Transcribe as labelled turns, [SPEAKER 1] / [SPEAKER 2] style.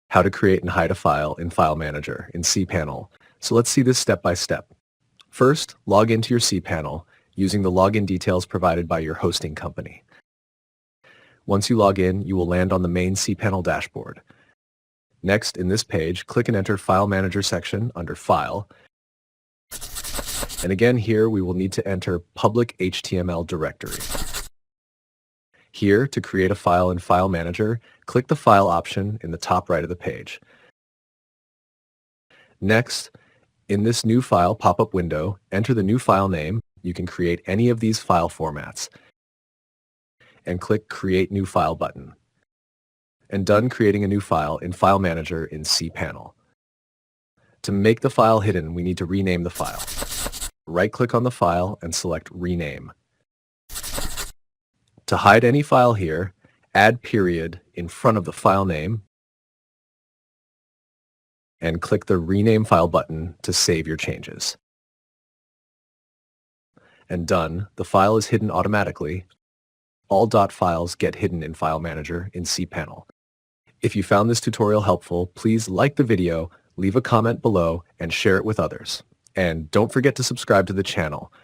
[SPEAKER 1] how to create and hide a file in File Manager in cPanel. So let's see this step by step. First, log into your cPanel using the login details provided by your hosting company. Once you log in, you will land on the main cPanel dashboard. Next, in this page, click and enter File Manager section under File. And again here, we will need to enter public HTML directory. Here, to create a file in File Manager, click the File option in the top right of the page. Next, in this New File pop-up window, enter the new file name. You can create any of these file formats. And click Create New File button. And done creating a new file in File Manager in cPanel. To make the file hidden, we need to rename the file. Right-click on the file and select Rename. To hide any file here, add period in front of the file name and click the Rename File button to save your changes. And done, the file is hidden automatically. All .dot files get hidden in File Manager in cPanel. If you found this tutorial helpful, please like the video, leave a comment below, and share it with others. And don't forget to subscribe to the channel.